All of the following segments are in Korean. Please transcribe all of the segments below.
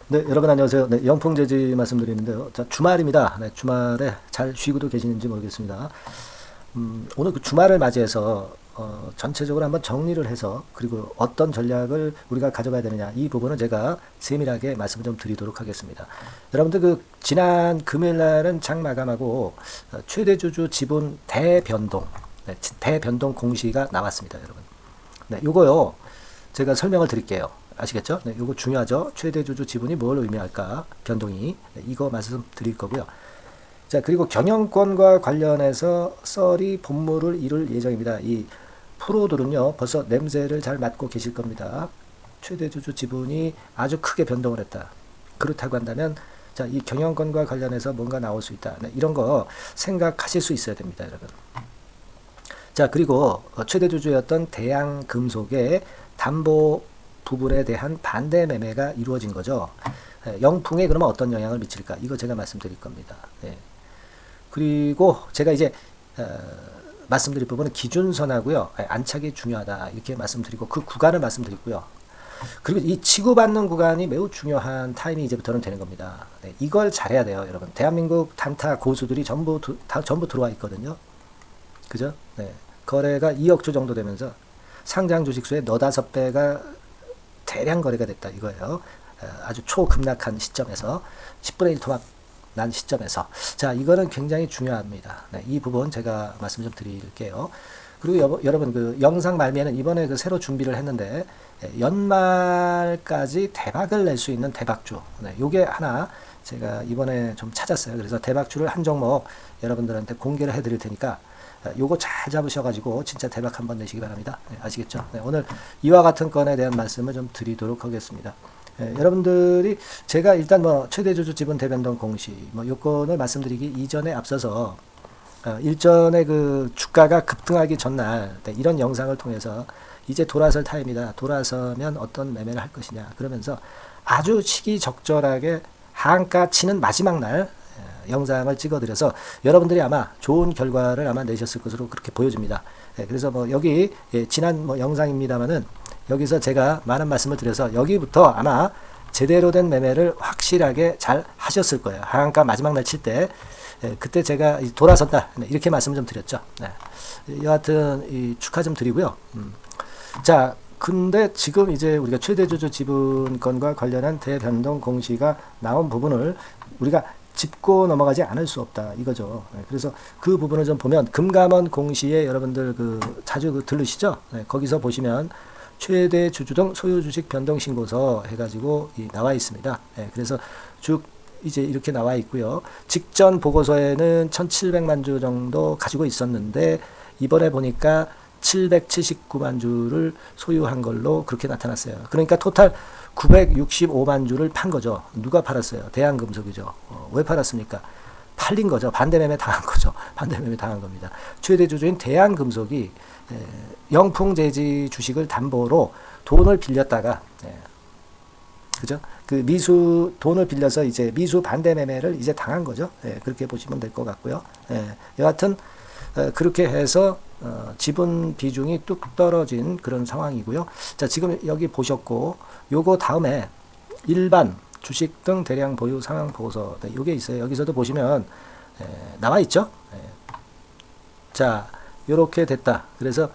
네, 여러분 안녕하세요. 네, 영풍재지 말씀드리는데요. 자, 주말입니다. 네, 주말에 잘 쉬고도 계시는지 모르겠습니다. 오늘 그 주말을 맞이해서 전체적으로 한번 정리를 해서 그리고 어떤 전략을 우리가 가져가야 되느냐 이 부분은 제가 세밀하게 말씀을 좀 드리도록 하겠습니다. 여러분들 그 지난 금요일 날은 장 마감하고 최대 주주 지분 대변동, 네, 대변동 공시가 나왔습니다, 여러분. 네, 요거요. 제가 설명을 드릴게요. 아시겠죠? 네, 요거 중요하죠? 최대 주주 지분이 뭘 의미할까? 변동이. 네, 이거 말씀 드릴 거고요. 자, 그리고 경영권과 관련해서 썰이 본물을 이룰 예정입니다. 이 프로들은요, 벌써 냄새를 잘 맡고 계실 겁니다. 최대 주주 지분이 아주 크게 변동을 했다. 그렇다고 한다면, 자, 이 경영권과 관련해서 뭔가 나올 수 있다. 네, 이런 거 생각하실 수 있어야 됩니다, 여러분. 자, 그리고 최대 주주였던 대양금속의 담보 부분에 대한 반대 매매가 이루어진 거죠. 영풍에 그러면 어떤 영향을 미칠까? 이거 제가 말씀드릴 겁니다. 네. 그리고 제가 이제 말씀드릴 부분은 기준선하고요. 안착이 중요하다. 이렇게 말씀드리고 그 구간을 말씀드리고요. 그리고 이 치고받는 구간이 매우 중요한 타임이 이제부터는 되는 겁니다. 네. 이걸 잘해야 돼요, 여러분. 대한민국 단타 고수들이 전부 들어와 있거든요. 그죠? 네. 거래가 2억 주 정도 되면서 상장 주식수의 너다섯 배가 대량 거래가 됐다 이거예요. 아주 초급락한 시점에서 10분의 1 토막 난 시점에서 자 이거는 굉장히 중요합니다. 네, 이 부분 제가 말씀 좀 드릴게요. 그리고 여러분 그 영상 말미에는 이번에 그 새로 준비를 했는데 연말까지 대박을 낼 수 있는 대박주 네, 요게 하나 제가 이번에 좀 찾았어요. 그래서 대박주를 한 종목 여러분들한테 공개를 해드릴 테니까 요거 잘 잡으셔가지고 진짜 대박 한번 내시기 바랍니다. 네, 아시겠죠? 네, 오늘 이와 같은 건에 대한 말씀을 좀 드리도록 하겠습니다. 여러분들이 제가 일단 뭐 최대 주주 지분 대변동 공시 뭐 요건을 말씀드리기 이전에 앞서서 일전에 그 주가가 급등하기 전날 네, 이런 영상을 통해서 이제 돌아설 타임이다. 돌아서면 어떤 매매를 할 것이냐 그러면서 아주 시기적절하게 한가 치는 마지막 날 영상을 찍어드려서 여러분들이 아마 좋은 결과를 아마 내셨을 것으로 그렇게 보여집니다. 그래서 뭐 여기 지난 뭐 영상입니다만은 여기서 제가 많은 말씀을 드려서 여기부터 아마 제대로 된 매매를 확실하게 잘 하셨을 거예요. 하한가 마지막 날 칠 때 그때 제가 돌아선다 이렇게 말씀을 좀 드렸죠. 여하튼 축하 좀 드리고요. 자, 근데 지금 이제 우리가 최대주주 지분권과 관련한 대변동 공시가 나온 부분을 우리가 짚고 넘어가지 않을 수 없다 이거죠. 그래서 그 부분을 좀 보면 금감원 공시에 여러분들 그 자주 그 들으시죠? 거기서 보시면 최대 주주 등 소유 주식 변동 신고서 해가지고 나와 있습니다. 그래서 쭉 이제 이렇게 나와 있고요. 직전 보고서에는 1,700만 주 정도 가지고 있었는데 이번에 보니까 779만 주를 소유한 걸로 그렇게 나타났어요. 그러니까 토탈 965만 주를 판 거죠. 누가 팔았어요? 대한금속이죠. 왜 팔았습니까? 팔린 거죠. 반대매매 당한 거죠. 반대매매 당한 겁니다. 최대 주주인 대한금속이 영풍재지 주식을 담보로 돈을 빌렸다가 그죠? 그 미수 돈을 빌려서 이제 미수 반대매매를 이제 당한 거죠. 그렇게 보시면 될 것 같고요. 여하튼 그렇게 해서 지분 비중이 뚝 떨어진 그런 상황이고요. 자, 지금 여기 보셨고 요거 다음에 일반 주식 등 대량 보유 상황 보고서 네, 요게 있어요. 여기서도 보시면 나와 있죠. 자, 요렇게 됐다. 그래서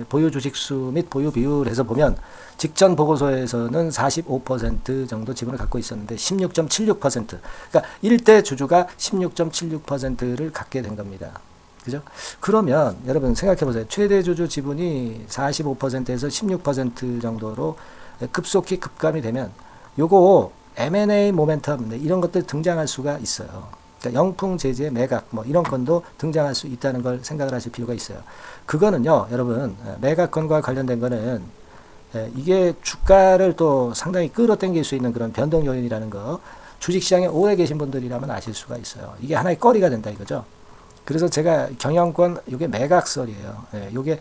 보유 주식수 및 보유 비율 해서 보면 직전 보고서에서는 45% 정도 지분을 갖고 있었는데 16.76% 그러니까 1대 주주가 16.76%를 갖게 된 겁니다. 그죠? 그러면 여러분 생각해 보세요. 최대 주주 지분이 45%에서 16% 정도로 급속히 급감이 되면 요거 M&A 모멘텀 이런 것들 등장할 수가 있어요. 그러니까 영풍 제지의 매각 뭐 이런 건도 등장할 수 있다는 걸 생각을 하실 필요가 있어요. 그거는요, 여러분 매각건과 관련된 거는 이게 주가를 또 상당히 끌어당길 수 있는 그런 변동 요인이라는 거 주식시장에 오래 계신 분들이라면 아실 수가 있어요. 이게 하나의 거리가 된다 이거죠. 그래서 제가 경영권 이게 매각설이에요. 이게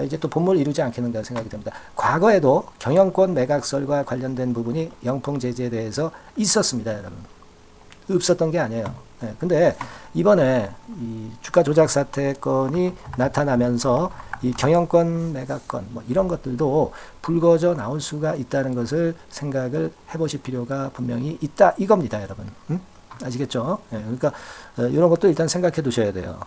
이제 또 본물 이루지 않겠는가 생각이 됩니다. 과거에도 경영권 매각설과 관련된 부분이 영풍 제지에 대해서 있었습니다, 여러분. 없었던 게 아니에요. 근데 이번에 이 주가 조작 사태건이 나타나면서 이 경영권 매각권 뭐 이런 것들도 불거져 나올 수가 있다는 것을 생각을 해보실 필요가 분명히 있다 이겁니다, 여러분. 아시겠죠? 그러니까 이런 것도 일단 생각해 두셔야 돼요.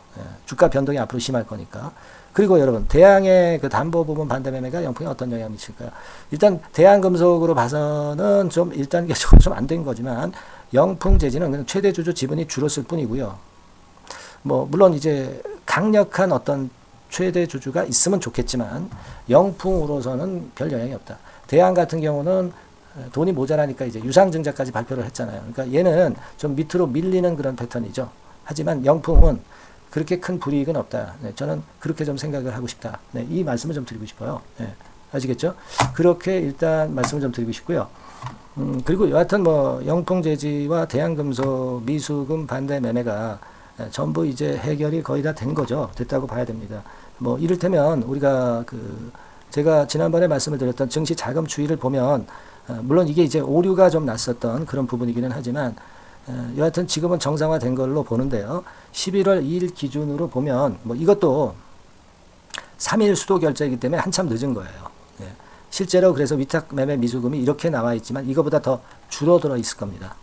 주가 변동이 앞으로 심할 거니까. 그리고 여러분, 대항의 그 담보 부분 반대 매매가 영풍에 어떤 영향을 미칠까요? 일단 대항금속으로 봐서는 좀 1단계적으로 좀 안 된 거지만 영풍재지는 그냥 최대 주주 지분이 줄었을 뿐이고요. 뭐 물론 이제 강력한 어떤 최대 주주가 있으면 좋겠지만 영풍으로서는 별 영향이 없다. 대항 같은 경우는 돈이 모자라니까 이제 유상증자까지 발표를 했잖아요. 그러니까 얘는 좀 밑으로 밀리는 그런 패턴이죠. 하지만 영풍은 그렇게 큰 불이익은 없다. 저는 그렇게 좀 생각을 하고 싶다. 이 말씀을 좀 드리고 싶어요. 아시겠죠? 그렇게 일단 말씀을 좀 드리고 싶고요. 그리고 여하튼 뭐 영풍재지와 대한금속 미수금 반대 매매가 전부 이제 해결이 거의 다 된 거죠. 됐다고 봐야 됩니다. 뭐 이를테면 우리가 제가 지난번에 말씀을 드렸던 증시 자금 추이를 보면 물론 이게 이제 오류가 좀 났었던 그런 부분이기는 하지만 여하튼 지금은 정상화된 걸로 보는데요. 11월 2일 기준으로 보면 뭐 이것도 3일 수도 결제이기 때문에 한참 늦은 거예요. 실제로 그래서 위탁 매매 미수금이 이렇게 나와 있지만 이거보다 더 줄어들어 있을 겁니다.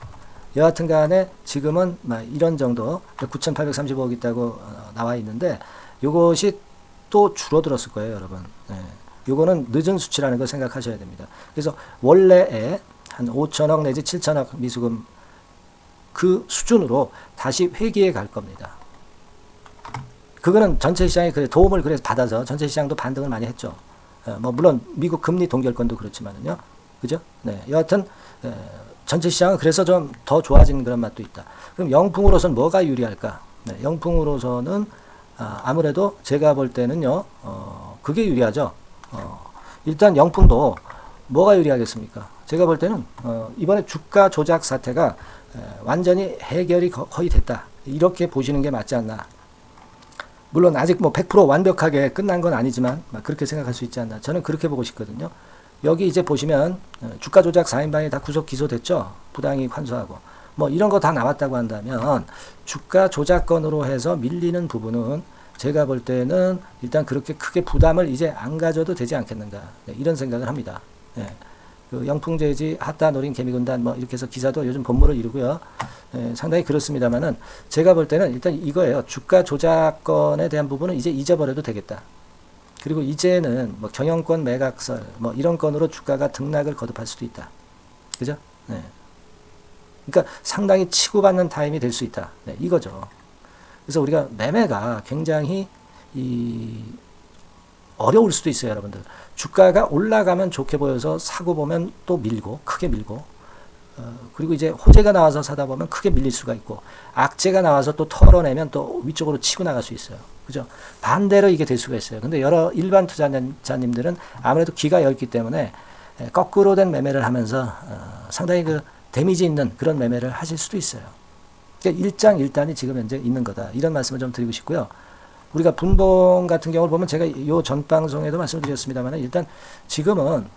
여하튼 간에 지금은 이런 정도 9,835억 있다고 나와 있는데 이것이 또 줄어들었을 거예요, 여러분. 요거는 늦은 수치라는 걸 생각하셔야 됩니다. 그래서 원래의 한 5천억 내지 7천억 미수금 그 수준으로 다시 회귀해 갈 겁니다. 그거는 전체 시장에 도움을 그래서 받아서 전체 시장도 반등을 많이 했죠. 뭐 물론 미국 금리 동결권도 그렇지만은요, 그죠? 여하튼 전체 시장은 그래서 좀 더 좋아진 그런 맛도 있다. 그럼 영풍으로서는 뭐가 유리할까? 영풍으로서는 아무래도 제가 볼 때는요, 그게 유리하죠. 일단 영풍도 뭐가 유리하겠습니까? 제가 볼 때는 이번에 주가 조작 사태가 완전히 해결이 거의 됐다. 이렇게 보시는 게 맞지 않나. 물론 아직 뭐 100% 완벽하게 끝난 건 아니지만 그렇게 생각할 수 있지 않나. 저는 그렇게 보고 싶거든요. 여기 이제 보시면 주가 조작 4인방이 다 구속 기소됐죠. 부당이익 환수하고. 뭐 이런 거 다 나왔다고 한다면 주가 조작건으로 해서 밀리는 부분은 제가 볼 때는 일단 그렇게 크게 부담을 이제 안 가져도 되지 않겠는가. 이런 생각을 합니다. 그 영풍재지 핫다 노린 개미군단 뭐 이렇게 해서 기사도 요즘 본물을 이루고요. 상당히 그렇습니다만은 제가 볼 때는 일단 이거예요. 주가 조작건에 대한 부분은 이제 잊어버려도 되겠다. 그리고 이제는 뭐 경영권 매각설 뭐 이런 건으로 주가가 등락을 거듭할 수도 있다. 그죠? 그러니까 상당히 치고받는 타임이 될 수 있다. 이거죠. 그래서 우리가 매매가 굉장히 어려울 수도 있어요, 여러분들. 주가가 올라가면 좋게 보여서 사고 보면 또 밀고, 크게 밀고, 그리고 이제 호재가 나와서 사다 보면 크게 밀릴 수가 있고, 악재가 나와서 또 털어내면 또 위쪽으로 치고 나갈 수 있어요. 그죠? 반대로 이게 될 수가 있어요. 근데 여러 일반 투자자님들은 아무래도 귀가 얇기 때문에 거꾸로 된 매매를 하면서 상당히 그 데미지 있는 그런 매매를 하실 수도 있어요. 그러니까 일장일단이 지금 현재 있는 거다. 이런 말씀을 좀 드리고 싶고요. 우리가 분봉 같은 경우를 보면 제가 요 전 방송에도 말씀드렸습니다만 일단 지금은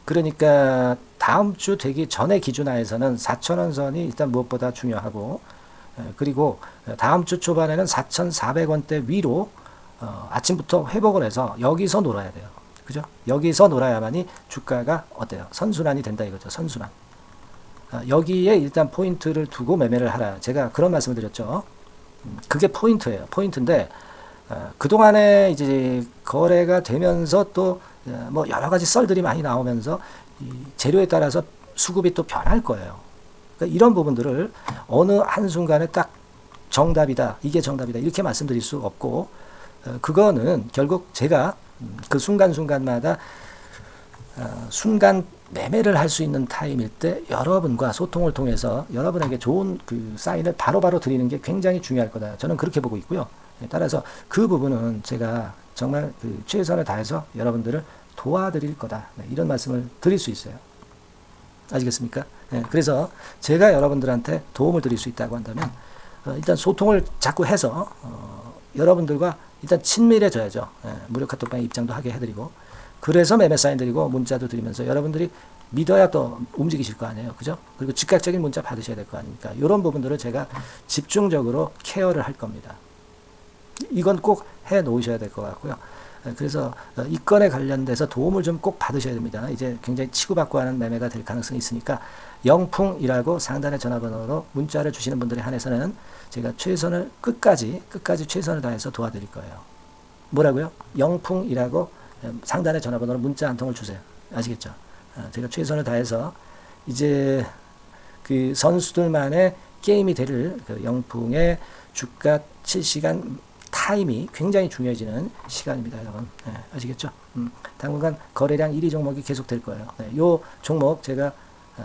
그러니까 다음 주 되기 전의 기준하에서는 4,000원 선이 일단 무엇보다 중요하고 그리고 다음 주 초반에는 4,400원대 위로 아침부터 회복을 해서 여기서 놀아야 돼요. 그죠? 여기서 놀아야만이 주가가 어때요? 선순환이 된다 이거죠. 선순환. 여기에 일단 포인트를 두고 매매를 하라. 제가 그런 말씀을 드렸죠. 그게 포인트예요. 포인트인데 그동안에 이제 거래가 되면서 또 뭐 여러 가지 썰들이 많이 나오면서 이 재료에 따라서 수급이 또 변할 거예요. 그러니까 이런 부분들을 어느 한순간에 딱 정답이다. 이게 정답이다. 이렇게 말씀드릴 수 없고 그거는 결국 제가 그 순간순간마다 순간 매매를 할 수 있는 타임일 때 여러분과 소통을 통해서 여러분에게 좋은 그 사인을 바로바로 드리는 게 굉장히 중요할 거다. 저는 그렇게 보고 있고요. 따라서 그 부분은 제가 정말 그 최선을 다해서 여러분들을 도와드릴 거다. 이런 말씀을 드릴 수 있어요. 아시겠습니까? 그래서 제가 여러분들한테 도움을 드릴 수 있다고 한다면 일단 소통을 자꾸 해서 여러분들과 일단 친밀해져야죠. 무료 카톡방에 입장도 하게 해드리고 그래서 매매 사인 드리고 문자도 드리면서 여러분들이 믿어야 또 움직이실 거 아니에요. 그죠? 그리고 즉각적인 문자 받으셔야 될 거 아닙니까? 이런 부분들을 제가 집중적으로 케어를 할 겁니다. 이건 꼭 해 놓으셔야 될 것 같고요. 그래서 이 건에 관련돼서 도움을 좀 꼭 받으셔야 됩니다. 이제 굉장히 치고받고 하는 매매가 될 가능성이 있으니까 영풍이라고 상단의 전화번호로 문자를 주시는 분들에 한해서는 제가 최선을 끝까지 최선을 다해서 도와드릴 거예요. 뭐라고요? 영풍이라고 상단의 전화번호로 문자 한 통을 주세요. 아시겠죠? 제가 최선을 다해서 이제 그 선수들만의 게임이 될 그 영풍의 주가 7시간 타임이 굉장히 중요해지는 시간입니다, 여러분. 네, 아시겠죠? 당분간 거래량 1위 종목이 계속 될 거예요. 네, 요 종목 제가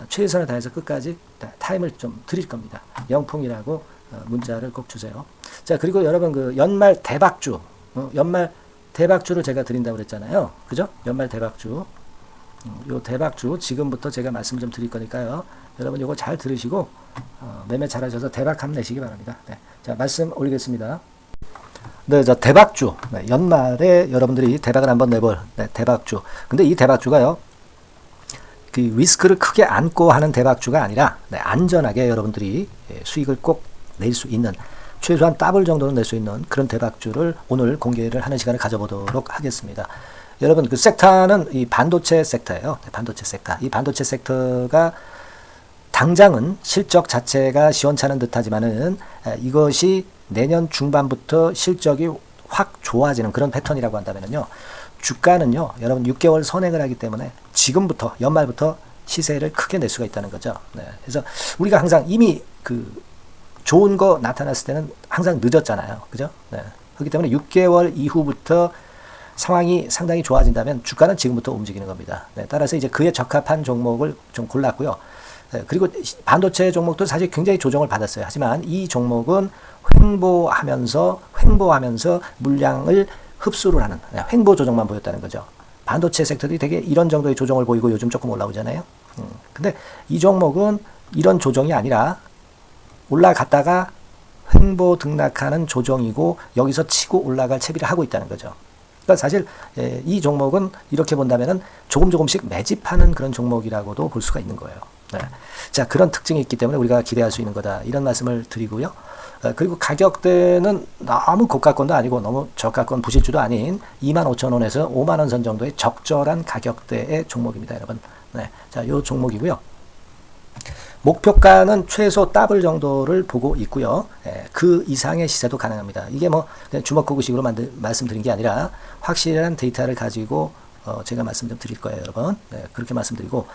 최선을 다해서 끝까지 타임을 좀 드릴 겁니다. 영풍이라고 문자를 꼭 주세요. 자, 그리고 여러분 그 연말 대박주, 연말 대박주를 제가 드린다고 그랬잖아요. 그죠? 연말 대박주. 요 대박주 지금부터 제가 말씀 좀 드릴 거니까요. 여러분 요거 잘 들으시고 매매 잘하셔서 대박 한번 내시기 바랍니다. 네. 자, 말씀 올리겠습니다. 네, 저 대박주. 네, 연말에 여러분들이 대박을 한번 내볼 대박주. 근데 이 대박주가요, 그 리스크를 크게 안고 하는 대박주가 아니라 안전하게 여러분들이 수익을 꼭 낼 수 있는, 최소한 더블 정도는 낼 수 있는 그런 대박주를 오늘 공개를 하는 시간을 가져보도록 하겠습니다. 여러분 그 섹터는 이 반도체 섹터예요. 반도체 섹터. 이 반도체 섹터가 당장은 실적 자체가 시원찮은 듯하지만은 이것이 내년 중반부터 실적이 확 좋아지는 그런 패턴이라고 한다면요. 주가는요, 여러분 6개월 선행을 하기 때문에 지금부터 연말부터 시세를 크게 낼 수가 있다는 거죠. 네. 그래서 우리가 항상 이미 그 좋은 거 나타났을 때는 항상 늦었잖아요. 그죠? 네. 그렇기 때문에 6개월 이후부터 상황이 상당히 좋아진다면 주가는 지금부터 움직이는 겁니다. 네. 따라서 이제 그에 적합한 종목을 좀 골랐고요. 네. 그리고 반도체 종목도 사실 굉장히 조정을 받았어요. 하지만 이 종목은 횡보하면서 물량을 흡수를 하는 횡보 조정만 보였다는 거죠. 반도체 섹터들이 되게 이런 정도의 조정을 보이고 요즘 조금 올라오잖아요. 근데 이 종목은 이런 조정이 아니라 올라갔다가 횡보 등락하는 조정이고 여기서 치고 올라갈 채비를 하고 있다는 거죠. 그러니까 사실 이 종목은 이렇게 본다면은 조금씩 매집하는 그런 종목이라고도 볼 수가 있는 거예요. 네. 자, 그런 특징이 있기 때문에 우리가 기대할 수 있는 거다. 이런 말씀을 드리고요. 그리고 가격대는 너무 고가권도 아니고 너무 저가권 부실주도 아닌 25,000원에서 50,000원 선 정도의 적절한 가격대의 종목입니다, 여러분. 네. 자, 요 종목이고요. 목표가는 최소 더블 정도를 보고 있고요. 그 이상의 시세도 가능합니다. 이게 뭐 주먹구구식으로 말씀드린 게 아니라 확실한 데이터를 가지고 제가 말씀 좀 드릴 거예요, 여러분. 네, 그렇게 말씀드리고,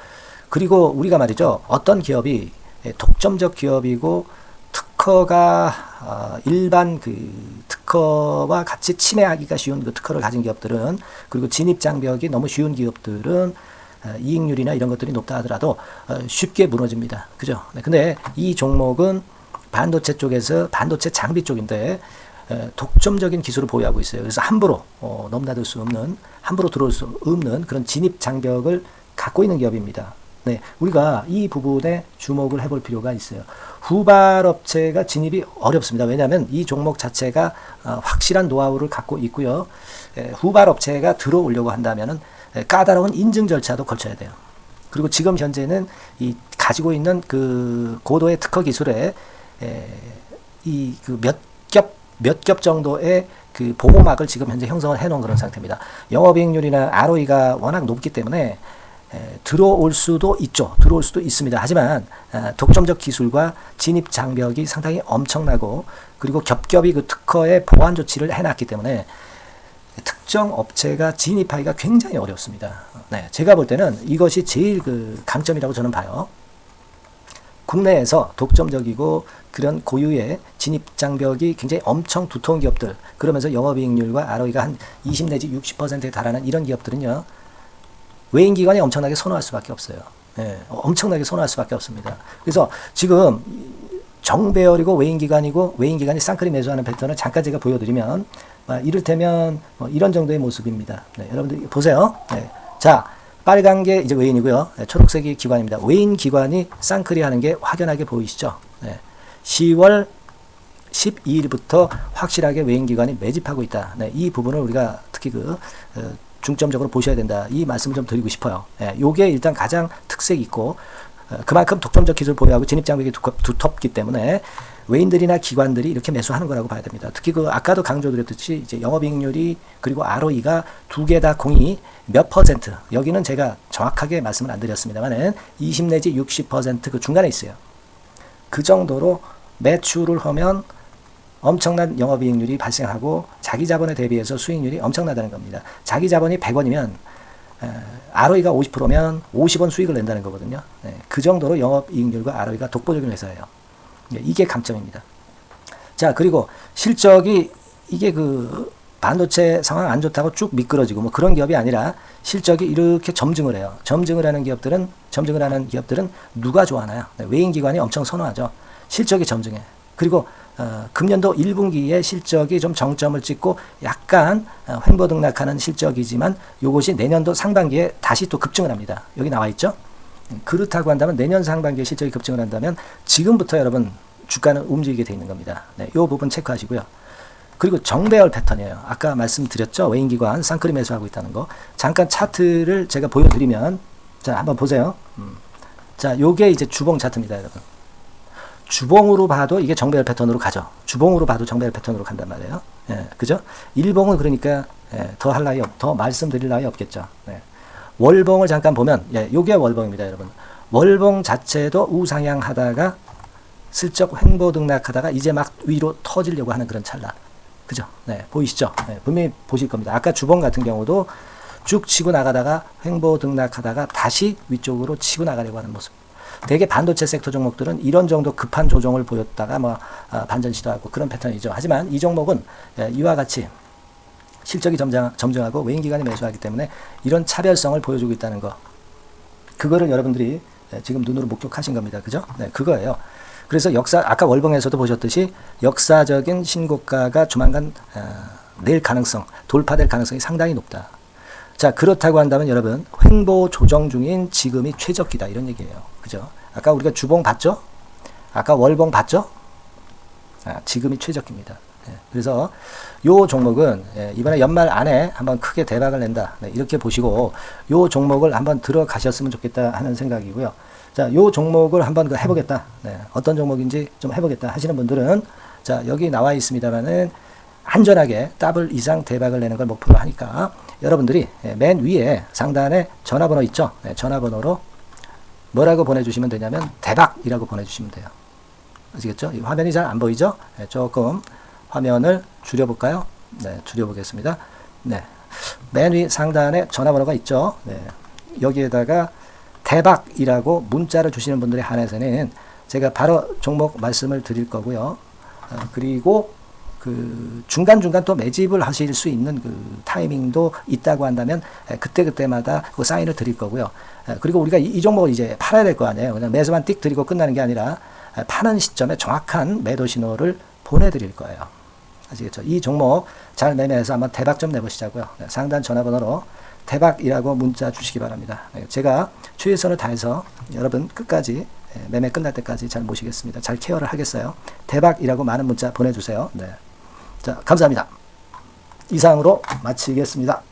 그리고 우리가 말이죠, 어떤 기업이 독점적 기업이고 특허가 일반 그 특허와 같이 침해하기가 쉬운 그 특허를 가진 기업들은, 그리고 진입 장벽이 너무 쉬운 기업들은 이익률이나 이런 것들이 높다 하더라도 쉽게 무너집니다. 그죠? 네, 근데 이 종목은 반도체 쪽에서 반도체 장비 쪽인데 독점적인 기술을 보유하고 있어요. 그래서 함부로 넘나들 수 없는, 함부로 들어올 수 없는 그런 진입 장벽을 갖고 있는 기업입니다. 네, 우리가 이 부분에 주목을 해볼 필요가 있어요. 후발업체가 진입이 어렵습니다. 왜냐하면 이 종목 자체가 확실한 노하우를 갖고 있고요. 후발업체가 들어오려고 한다면은 까다로운 인증 절차도 거쳐야 돼요. 그리고 지금 현재는 이 가지고 있는 그 고도의 특허 기술에 이 그 몇 겹 정도의 그 보호막을 지금 현재 형성을 해놓은 그런 상태입니다. 영업이익률이나 ROE가 워낙 높기 때문에 들어올 수도 있죠. 들어올 수도 있습니다. 하지만 독점적 기술과 진입 장벽이 상당히 엄청나고, 그리고 겹겹이 그 특허의 보완 조치를 해놨기 때문에 특정 업체가 진입하기가 굉장히 어렵습니다. 네, 제가 볼 때는 이것이 제일 그 강점이라고 저는 봐요. 국내에서 독점적이고 그런 고유의 진입 장벽이 굉장히 엄청 두터운 기업들, 그러면서 영업이익률과 ROE가 한 20 내지 60%에 달하는 이런 기업들은요, 외인기관이 엄청나게 선호할 수밖에 없어요. 네, 엄청나게 선호할 수밖에 없습니다. 그래서 지금 정배열이고 외인기관이고 외인기관이 쌍끌이 매수하는 패턴을 잠깐 제가 보여드리면 이를테면 이런 정도의 모습입니다. 네, 여러분들 보세요. 네, 자, 빨간 게 이제 외인이고요. 네, 초록색이 기관입니다. 외인 기관이 쌍끌이 하는 게 확연하게 보이시죠? 네, 10월 12일부터 확실하게 외인 기관이 매집하고 있다. 네, 이 부분을 우리가 특히 그 중점적으로 보셔야 된다. 이 말씀을 좀 드리고 싶어요. 요게 일단 가장 특색이 있고 그만큼 독점적 기술을 보유하고 진입장벽이 두텁기 때문에 외인들이나 기관들이 이렇게 매수하는 거라고 봐야 됩니다. 특히 그 아까도 강조드렸듯이 이제 영업이익률이 그리고 ROE가 두 개 다 공이 몇 퍼센트, 여기는 제가 정확하게 말씀을 안 드렸습니다만은 20 내지 60% 중간에 있어요. 그 정도로 매출을 하면 엄청난 영업이익률이 발생하고 자기 자본에 대비해서 수익률이 엄청나다는 겁니다. 자기 자본이 100원이면 ROE가 50%면 50원 수익을 낸다는 거거든요. 그 정도로 영업이익률과 ROE가 독보적인 회사예요. 이게 강점입니다. 자, 그리고 실적이 이게 그 반도체 상황 안 좋다고 쭉 미끄러지고 뭐 그런 기업이 아니라 실적이 이렇게 점증을 해요. 점증을 하는 기업들은 누가 좋아하나요? 외인 기관이 엄청 선호하죠. 실적이 점증해. 그리고 금년도 1분기에 실적이 좀 정점을 찍고 약간 횡보등락하는 실적이지만 이것이 내년도 상반기에 다시 또 급증을 합니다. 여기 나와 있죠? 그렇다고 한다면 내년 상반기에 실적이 급증을 한다면 지금부터 여러분 주가는 움직이게 돼 있는 겁니다. 이 부분 체크하시고요. 그리고 정배열 패턴이에요. 아까 말씀드렸죠? 외인기관 쌍끌이 매수하고 있다는 거. 잠깐 차트를 제가 보여드리면 자, 한번 보세요. 자, 요게 이제 주봉 차트입니다, 여러분. 주봉으로 봐도 이게 정배열 패턴으로 가죠. 주봉으로 봐도 정배열 패턴으로 간단 말이에요. 그죠? 일봉은 그러니까 더 할 나위 더 말씀드릴 나위 없겠죠. 월봉을 잠깐 보면 요게 월봉입니다, 여러분. 월봉 자체도 우상향 하다가 슬쩍 횡보 등락하다가 이제 막 위로 터지려고 하는 그런 찰나. 그죠? 보이시죠? 분명히 보실 겁니다. 아까 주봉 같은 경우도 쭉 치고 나가다가 횡보 등락하다가 다시 위쪽으로 치고 나가려고 하는 모습. 대개 반도체 섹터 종목들은 이런 정도 급한 조정을 보였다가 뭐 반전 시도하고 그런 패턴이죠. 하지만 이 종목은 이와 같이 실적이 점증하고 외인기관이 매수하기 때문에 이런 차별성을 보여주고 있다는 거. 그거를 여러분들이 지금 눈으로 목격하신 겁니다. 그죠? 그거예요. 그래서 아까 월봉에서도 보셨듯이 역사적인 신고가가 조만간 낼 가능성, 돌파될 가능성이 상당히 높다. 자, 그렇다고 한다면 여러분, 횡보 조정 중인 지금이 최적기다. 이런 얘기예요. 그죠? 아까 우리가 주봉 봤죠? 아까 월봉 봤죠? 지금이 최적기입니다. 그래서 요 종목은 이번에 연말 안에 한번 크게 대박을 낸다. 이렇게 보시고 요 종목을 한번 들어가셨으면 좋겠다 하는 생각이고요. 자, 요 종목을 한번 해보겠다. 어떤 종목인지 좀 해보겠다 하시는 분들은 자, 여기 나와 있습니다만은 안전하게 더블 이상 대박을 내는 걸 목표로 하니까 여러분들이 맨 위에 상단에 전화번호 있죠? 전화번호로 뭐라고 보내주시면 되냐면 대박이라고 보내주시면 돼요. 아시겠죠? 이 화면이 잘 안 보이죠? 조금 화면을 줄여볼까요? 줄여보겠습니다. 맨 위 상단에 전화번호가 있죠? 여기에다가 대박이라고 문자를 주시는 분들에 한해서는 제가 바로 종목 말씀을 드릴 거고요. 그리고 그 중간중간 또 매집을 하실 수 있는 그 타이밍도 있다고 한다면 그때그때마다 그 사인을 드릴 거고요. 그리고 우리가 이 종목을 이제 팔아야 될 거 아니에요. 그냥 매수만 띡 드리고 끝나는 게 아니라 파는 시점에 정확한 매도 신호를 보내드릴 거예요. 아시겠죠? 이 종목 잘 매매해서 한번 대박 좀 내보시자고요. 상단 전화번호로 대박이라고 문자 주시기 바랍니다. 제가 최선을 다해서 여러분 끝까지 매매 끝날 때까지 잘 모시겠습니다. 잘 케어를 하겠어요. 대박이라고 많은 문자 보내주세요. 자, 감사합니다. 이상으로 마치겠습니다.